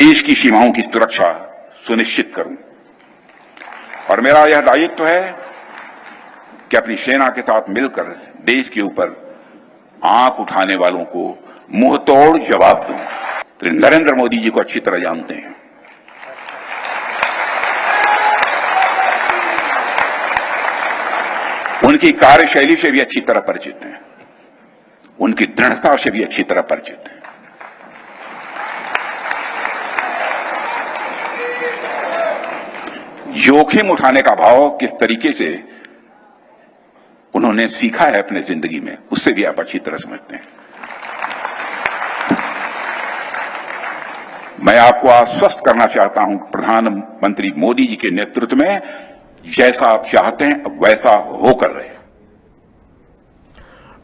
देश की सीमाओं की सुरक्षा सुनिश्चित करूं और मेरा यह दायित्व है कि अपनी सेना के साथ मिलकर देश के ऊपर आंख उठाने वालों को मुंहतोड़ जवाब दूं। तो नरेंद्र मोदी जी को अच्छी तरह जानते हैं। उनकी कार्यशैली से भी अच्छी तरह परिचित हैं, उनकी दृढ़ता से भी अच्छी तरह परिचित हैं। जोखिम उठाने का भाव किस तरीके से उन्होंने सीखा है अपने जिंदगी में, उससे भी आप अच्छी तरह समझते हैं। मैं आपको आश्वस्त करना चाहता हूं कि प्रधानमंत्री मोदी जी के नेतृत्व में जैसा आप चाहते हैं वैसा होकर रहे।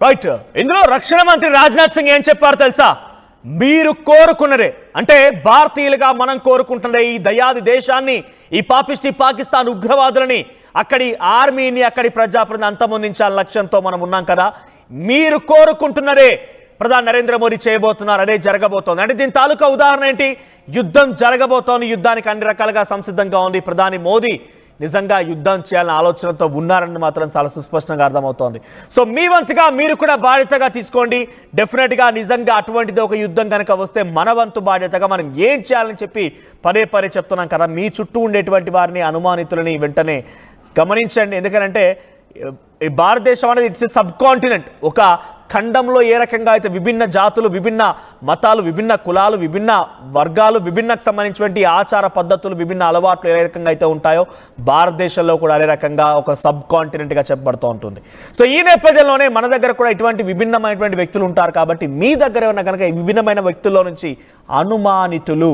రైట్, ఇందులో రక్షణ మంత్రి రాజ్నాథ్ సింగ్ ఏం చెప్పారు తెలుసా? మీరు కోరుకున్నరే అంటే భారతీయులుగా మనం కోరుకుంటున్న ఈ దయాది దేశాన్ని, ఈ పాపిస్టి పాకిస్తాన్ ఉగ్రవాదులని, అక్కడి ఆర్మీని, అక్కడి ప్రజాప్రతిని అంతమొందించాలని లక్ష్యంతో మనం ఉన్నాం కదా. మీరు కోరుకుంటున్నరే ప్రధాని నరేంద్ర మోదీ చేయబోతున్నారు, అదే జరగబోతోంది. అంటే దీని తాలూకా ఉదాహరణ ఏంటి? యుద్ధం జరగబోతోంది, యుద్ధానికి అన్ని రకాలుగా సంసిద్ధంగా ఉంది ప్రధాని మోదీ. నిజంగా యుద్ధం చేయాలనే ఆలోచనతో ఉన్నారని మాత్రం చాలా సుస్పష్టంగా అర్థమవుతోంది. సో మీ వంతుగా మీరు కూడా బాధ్యతగా తీసుకోండి. డెఫినెట్గా నిజంగా అటువంటిది ఒక యుద్ధం కనుక వస్తే మన వంతు బాధ్యతగా మనం ఏం చేయాలని చెప్పి పదే పదే చెప్తున్నాం కదా. మీ చుట్టూ ఉండేటువంటి వారిని, అనుమానితులని వెంటనే గమనించండి. ఎందుకంటే ఈ భారతదేశం అనేది ఇట్స్ సబ్ కాంటినెంట్. ఒక ఖండంలో ఏ రకంగా అయితే విభిన్న జాతులు, విభిన్న మతాలు, విభిన్న కులాలు, విభిన్న వర్గాలు, విభిన్నకు సంబంధించినటువంటి ఆచార పద్ధతులు, విభిన్న అలవాట్లు ఏ రకంగా అయితే ఉంటాయో భారతదేశంలో కూడా అదే రకంగా ఒక సబ్ కాంటినెంట్గా చెప్పబడుతూ ఉంటుంది. సో ఈ నేపథ్యంలోనే మన దగ్గర కూడా ఇటువంటి విభిన్నమైనటువంటి వ్యక్తులు ఉంటారు. కాబట్టి మీ దగ్గర ఉన్న కనుక ఈ విభిన్నమైన వ్యక్తుల్లో నుంచి అనుమానితులు,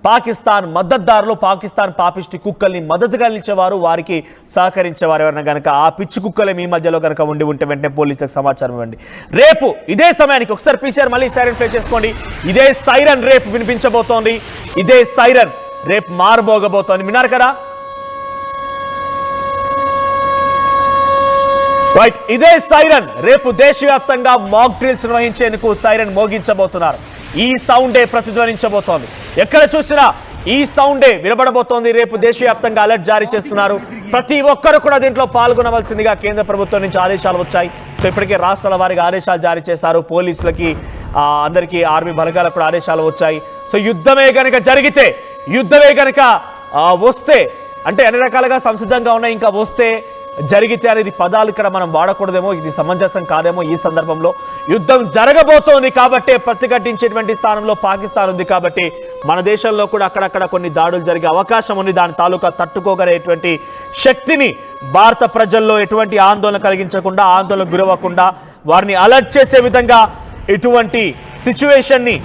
పాకిస్తాన్ మద్దతుదారులు, పాకిస్తాన్ పాపిస్టి కుక్కల్ని మద్దతుగా నిలిచేవారు, వారికి సహకరించేవారు ఎవరైనా కనుక ఆ పిచ్చి కుక్కలే మీ మధ్యలో కనుక ఉండి ఉంటే వెంటనే పోలీసులకు సమాచారం ఇవ్వండి. రేపు ఇదే సమయానికి ఒకసారి పీసీఆర్ మళ్ళీ సైరన్ ప్లే చేసుకోండి. ఇదే సైరన్ రేపు వినిపించబోతోంది, ఇదే సైరన్ రేపు మారబోగబోతోంది. విన్నారు కదా? రైట్, ఇదే సైరన్ రేపు దేశవ్యాప్తంగా మాక్ డ్రిల్స్ నిర్వహించేందుకు సైరన్ మోగించబోతున్నారు. ఈ సౌండే ప్రతిధ్వనించబోతోంది. ఎక్కడ చూసినా ఈ సౌండే వినబడబోతోంది. రేపు దేశవ్యాప్తంగా అలర్ట్ జారీ చేస్తున్నారు. ప్రతి ఒక్కరు కూడా దీంట్లో పాల్గొనవలసిందిగా కేంద్ర ప్రభుత్వం నుంచి ఆదేశాలు వచ్చాయి. సో ఇప్పటికే రాష్ట్రాల వారికి ఆదేశాలు జారీ చేశారు. పోలీసులకి, అందరికీ, ఆర్మీ బలగాలకు కూడా ఆదేశాలు వచ్చాయి. సో యుద్ధమే కనుక జరిగితే, యుద్ధమే కనుక వస్తే, అంటే అన్ని రకాలుగా సంసిద్ధంగా ఉన్నాయి, ఇంకా వస్తే, జరిగితే అనేది పదాలు ఇక్కడ మనం వాడకూడదేమో, ఇది సమంజసం కాదేమో. ఈ సందర్భంలో యుద్ధం జరగబోతోంది కాబట్టి ప్రతిఘటించేటువంటి స్థానంలో పాకిస్తాన్ ఉంది. కాబట్టి మన దేశంలో కూడా అక్కడక్కడ కొన్ని దాడులు జరిగే అవకాశం ఉంది. దాని తాలూకా తట్టుకోగలిగేటువంటి శక్తిని భారత ప్రజల్లో ఎటువంటి ఆందోళన కలిగించకుండా, ఆందోళనకు గురవ్వకుండా వారిని అలర్ట్ చేసే విధంగా ఇటువంటి సిచ్యువేషన్ని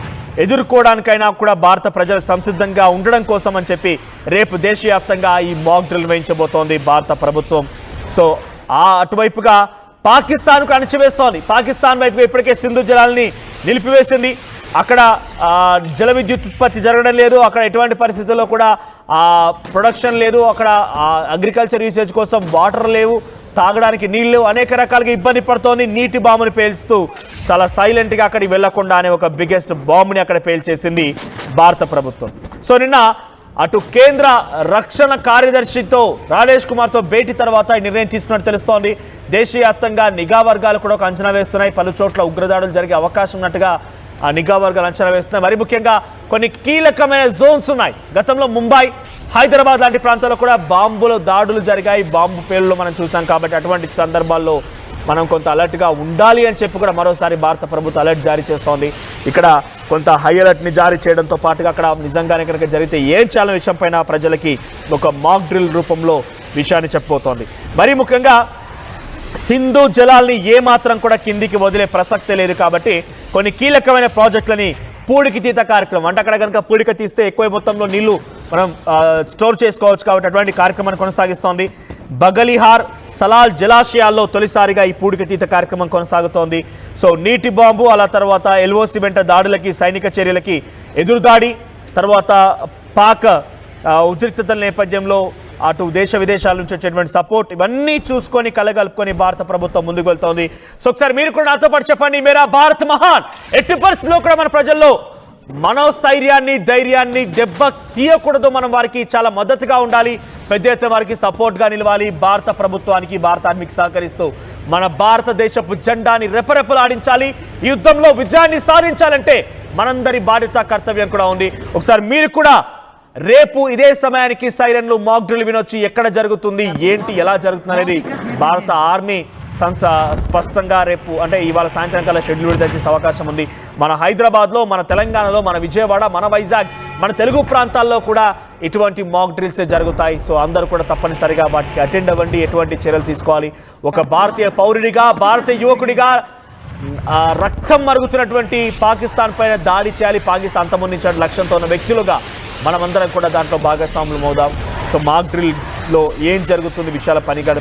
ఎదుర్కోవడానికైనా కూడా భారత ప్రజలు సంసిద్ధంగా ఉండడం కోసం అని చెప్పి రేపు దేశవ్యాప్తంగా ఈ మాక్ డ్రిల్ వేయించబోతోంది భారత ప్రభుత్వం. సో అటువైపుగా పాకిస్తాన్కు అణచివేస్తోంది. పాకిస్తాన్ వైపు ఇప్పటికే సింధు జలాల్ని నిలిపివేసింది. అక్కడ జల విద్యుత్ ఉత్పత్తి జరగడం లేదు. అక్కడ ఎటువంటి పరిస్థితుల్లో కూడా ప్రొడక్షన్ లేదు. అక్కడ అగ్రికల్చర్ యూసేజ్ కోసం వాటర్ లేవు, తాగడానికి నీళ్ళు, అనేక రకాలుగా ఇబ్బంది పడుతోంది. నీటి బాంబుని పేల్చుతూ చాలా సైలెంట్గా అక్కడికి వెళ్లకుండా అనే ఒక బిగ్గెస్ట్ బాంబుని అక్కడ పేల్చేసింది భారత ప్రభుత్వం. సో నిన్న అటు కేంద్ర రక్షణ కార్యదర్శితో రాజేష్ కుమార్తో భేటీ తర్వాత ఈ నిర్ణయం తీసుకున్నట్టు తెలుస్తోంది. దేశవ్యాప్తంగా నిఘా వర్గాలు కూడా ఒక అంచనా వేస్తున్నాయి. పలు చోట్ల ఉగ్రదాడులు జరిగే అవకాశం ఉన్నట్టుగా ఆ నిఘా వర్గాలు అంచనా వేస్తున్నాయి. మరి ముఖ్యంగా కొన్ని కీలకమైన జోన్స్ ఉన్నాయి. గతంలో ముంబై, హైదరాబాద్ లాంటి ప్రాంతాల్లో కూడా బాంబుల దాడులు జరిగాయి, బాంబు పేలులు మనం చూసాం. కాబట్టి అటువంటి సందర్భాల్లో మనం కొంత అలర్ట్గా ఉండాలి అని చెప్పి కూడా మరోసారి భారత ప్రభుత్వం అలర్ట్ జారీ చేస్తోంది. ఇక్కడ కొంత హై అలర్ట్ని జారీ చేయడంతో పాటుగా అక్కడ నిజంగానే కనుక జరిగితే ఏం చేయాలనే విషయం పైన ప్రజలకి ఒక మాక్ డ్రిల్ రూపంలో విషయాన్ని చెప్పబోతోంది. మరీ ముఖ్యంగా సింధు జలాల్ని ఏమాత్రం కూడా కిందికి వదిలే ప్రసక్తే లేదు. కాబట్టి కొన్ని కీలకమైన ప్రాజెక్టులని పూడికి తీత కార్యక్రమం, అంటే అక్కడ కనుక పూడిక తీస్తే ఎక్కువ మొత్తంలో నీళ్లు మనం స్టోర్ చేసుకోవచ్చు. కాబట్టి అటువంటి కార్యక్రమాన్ని కొనసాగిస్తోంది. బగలిహార్, సలాల్ జలాశయాల్లో తొలిసారిగా ఈ పూడిక తీత కార్యక్రమం కొనసాగుతోంది. సో నీటి బాంబు, అలా తర్వాత ఎల్ఓసి వెంట దాడులకి, సైనిక చర్యలకి ఎదురుదాడి, తర్వాత పాక్ ఉద్రిక్తతల నేపథ్యంలో అటు దేశ విదేశాల నుంచి వచ్చేటువంటి సపోర్ట్, ఇవన్నీ చూసుకొని కలగలుపుకొని భారత ప్రభుత్వం ముందుకు వెళ్తోంది. సో ఒకసారి మీరు కూడా నాతో పాటు చెప్పండి, మేరా భారత్ మహాన్. ఎట్టి పరిస్థితుల్లో కూడా మన ప్రజల్లో మనోస్థైర్యాన్ని ధైర్యాన్ని దెబ్బ తీయకూడదు. మనం వారికి చాలా మద్దతుగా ఉండాలి, పెద్ద ఎత్తున వారికి సపోర్ట్గా నిలవాలి. భారత ప్రభుత్వానికి, భారత ఆర్మీకి సహకరిస్తూ మన భారతదేశపు జెండాని రెపరెపలాడించాలి. ఈ యుద్ధంలో విజయాన్ని సాధించాలంటే మనందరి బాధ్యత, కర్తవ్యం కూడా ఉంది. ఒకసారి మీరు కూడా రేపు ఇదే సమయానికి సైరన్లు మాక్ డ్రిల్ వినొచ్చు. ఎక్కడ జరుగుతుంది, ఏంటి, ఎలా జరుగుతుంది అనేది భారత ఆర్మీ స్పష్టంగా రేపు అంటే ఇవాళ సాయంత్రం కల్లా షెడ్యూల్ విడుదల చేసే అవకాశం ఉంది. మన హైదరాబాద్లో, మన తెలంగాణలో, మన విజయవాడ, మన వైజాగ్, మన తెలుగు ప్రాంతాల్లో కూడా ఇటువంటి మాక్ డ్రిల్స్ జరుగుతాయి. సో అందరూ కూడా తప్పనిసరిగా వాటికి అటెండ్ అవ్వండి. ఎటువంటి చర్యలు తీసుకోవాలి, ఒక భారతీయ పౌరుడిగా, భారతీయ యువకుడిగా రక్తం మరుగుతున్నటువంటి పాకిస్తాన్ పైన దాడి చేయాలి, పాకిస్తాన్ అంతమొందించే లక్ష్యంతో ఉన్న వ్యక్తులుగా మనమందరం కూడా దాంట్లో భాగస్వాములు అవుదాం. సో మాక్ డ్రిల్లో ఏం జరుగుతుంది విషయాల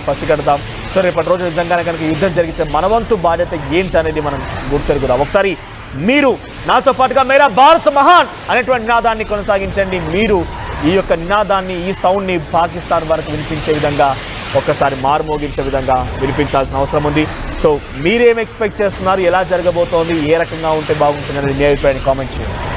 పసిగడదాం. సో రేపటి రోజు నిజంగానే కనుక యుద్ధం జరిగితే మన వంతు బాధ్యత ఏంటి అనేది మనం గుర్తెరుగుదాం. ఒకసారి మీరు నాతో పాటుగా మేరా భారత్ మహాన్ అనేటువంటి నినాదాన్ని కొనసాగించండి. మీరు ఈ యొక్క నినాదాన్ని, ఈ సౌండ్ని పాకిస్తాన్ వరకు వినిపించే విధంగా, ఒక్కసారి మారుమోగించే విధంగా వినిపించాల్సిన అవసరం ఉంది. సో మీరేం ఎక్స్పెక్ట్ చేస్తున్నారు, ఎలా జరగబోతోంది, ఏ రకంగా ఉంటే బాగుంటుంది అనేది మీ అభిప్రాయాన్ని కామెంట్ చేయండి.